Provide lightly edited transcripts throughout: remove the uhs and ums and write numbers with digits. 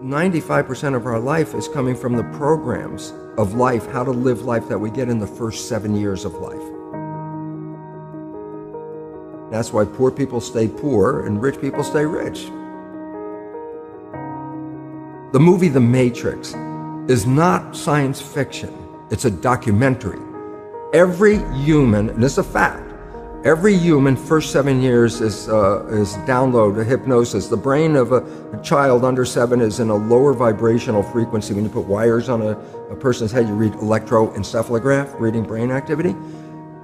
95% of our life is coming from the programs of life, how to live life that we get in the first 7 years of life. That's why poor people stay poor and rich people stay rich. The movie The Matrix is not science fiction. It's a documentary. Every human, and this is a fact, every human first 7 years is download hypnosis. The brain of a child under 7 is in a lower vibrational frequency. When you put wires on a person's head, you read electroencephalograph, reading brain activity.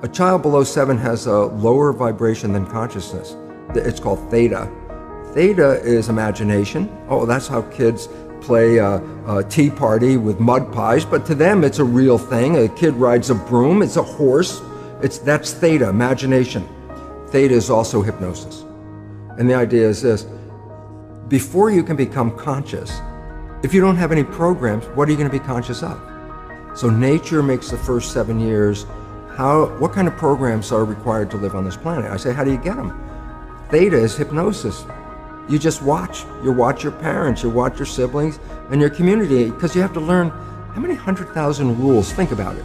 A child below 7 has a lower vibration than consciousness. It's called theta. Theta is imagination. Oh, that's how kids play a tea party with mud pies, but to them it's a real thing. A kid rides a broom, it's a horse. That's theta, imagination. Theta is also hypnosis. And the idea is this: before you can become conscious, if you don't have any programs, what are you going to be conscious of? So nature makes the first 7 years. What kind of programs are required to live on this planet? I say, how do you get them? Theta is hypnosis. You just watch. You watch your parents, you watch your siblings, and your community, because you have to learn how many 100,000 rules. Think about it.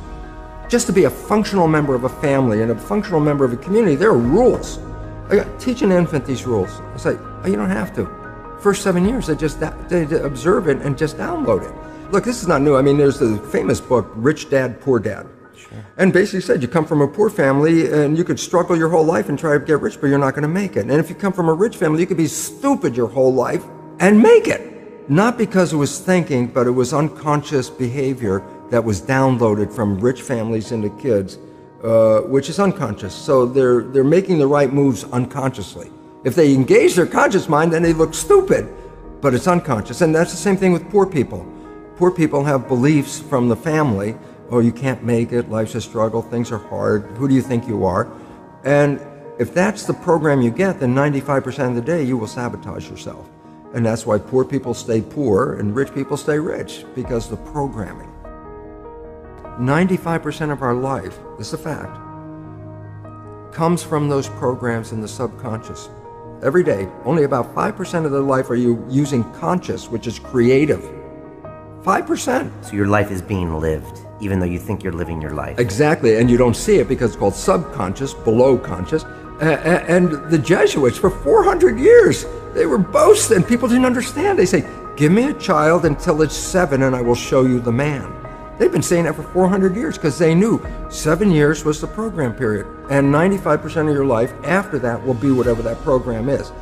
Just to be a functional member of a family and a functional member of a community, there are rules. Teach an infant these rules. I say, oh, you don't have to. First 7 years, they observe it and just download it. Look, this is not new. I mean, there's the famous book, Rich Dad, Poor Dad. Sure. And basically said you come from a poor family and you could struggle your whole life and try to get rich, but you're not going to make it. And if you come from a rich family, you could be stupid your whole life and make it. Not because it was thinking, but it was unconscious behavior that was downloaded from rich families into kids, which is unconscious. So they're making the right moves unconsciously. If they engage their conscious mind, then they look stupid, but it's unconscious. And that's the same thing with poor people. Poor people have beliefs from the family. Oh, you can't make it, life's a struggle, things are hard, who do you think you are? And if that's the program you get, then 95% of the day you will sabotage yourself. And that's why poor people stay poor and rich people stay rich, because the programming. 95% of our life, this is a fact, comes from those programs in the subconscious. Every day, only about 5% of their life are you using conscious, which is creative. 5%. So your life is being lived, even though you think you're living your life. Exactly, and you don't see it because it's called subconscious, below conscious. And the Jesuits, for 400 years, they were boasting. People didn't understand. They say, give me a child until it's 7 and I will show you the man. They've been saying that for 400 years because they knew 7 years was the program period. And 95% of your life after that will be whatever that program is.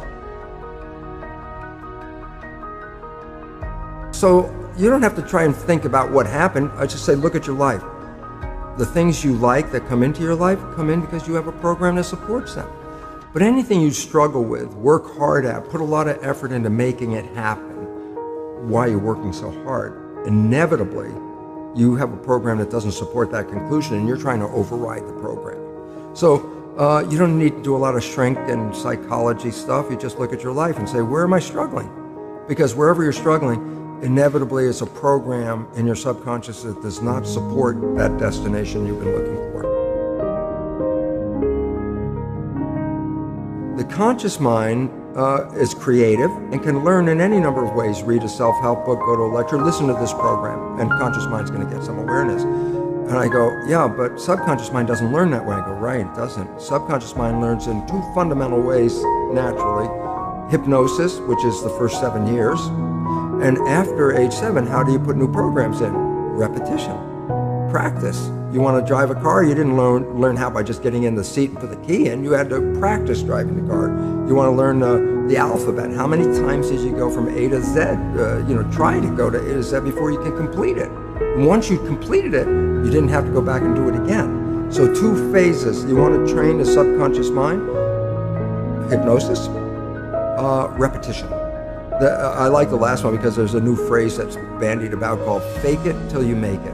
So you don't have to try and think about what happened. I just say, look at your life. The things you like that come into your life come in because you have a program that supports them. But anything you struggle with, work hard at, put a lot of effort into making it happen, why you're working so hard, inevitably you have a program that doesn't support that conclusion and you're trying to override the program. So you don't need to do a lot of strength and psychology stuff. You just look at your life and say, where am I struggling? Because wherever you're struggling, inevitably it's a program in your subconscious that does not support that destination you've been looking for. The conscious mind is creative and can learn in any number of ways. Read a self-help book, go to a lecture, listen to this program, and conscious mind's going to get some awareness. And I go, yeah, but subconscious mind doesn't learn that way. I go, right, it doesn't. Subconscious mind learns in 2 fundamental ways naturally. Hypnosis, which is the first 7 years, and after age 7, how do you put new programs in? Repetition, practice. You want to drive a car, you didn't learn how by just getting in the seat and put the key in. You had to practice driving the car. You want to learn the alphabet. How many times did you go from A to Z? Try to go to A to Z before you can complete it. And once you completed it, you didn't have to go back and do it again. So 2 phases. You want to train the subconscious mind, hypnosis, repetition. I like the last one because there's a new phrase that's bandied about called fake it till you make it.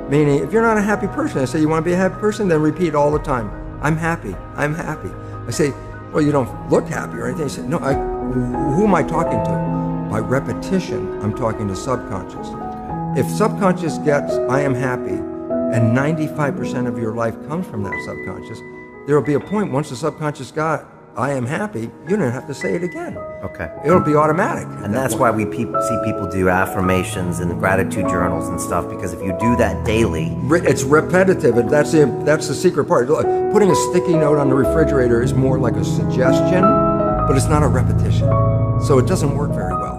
Meaning, if you're not a happy person, I say, you want to be a happy person? Then repeat all the time, I'm happy, I'm happy. I say, well, you don't look happy or anything. I say, no, who am I talking to? By repetition, I'm talking to subconscious. If subconscious gets, I am happy, and 95% of your life comes from that subconscious, there will be a point once the subconscious got, I am happy, you don't have to say it again. Okay. It'll be automatic. And that's why we see people do affirmations and gratitude journals and stuff, because if you do that daily... It's repetitive, and that's the secret part. Look, putting a sticky note on the refrigerator is more like a suggestion, but it's not a repetition. So it doesn't work very well.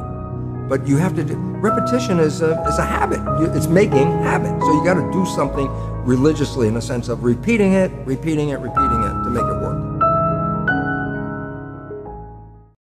But you have to do... Repetition is a habit. It's making habit. So you got to do something religiously in the sense of repeating it to make it work.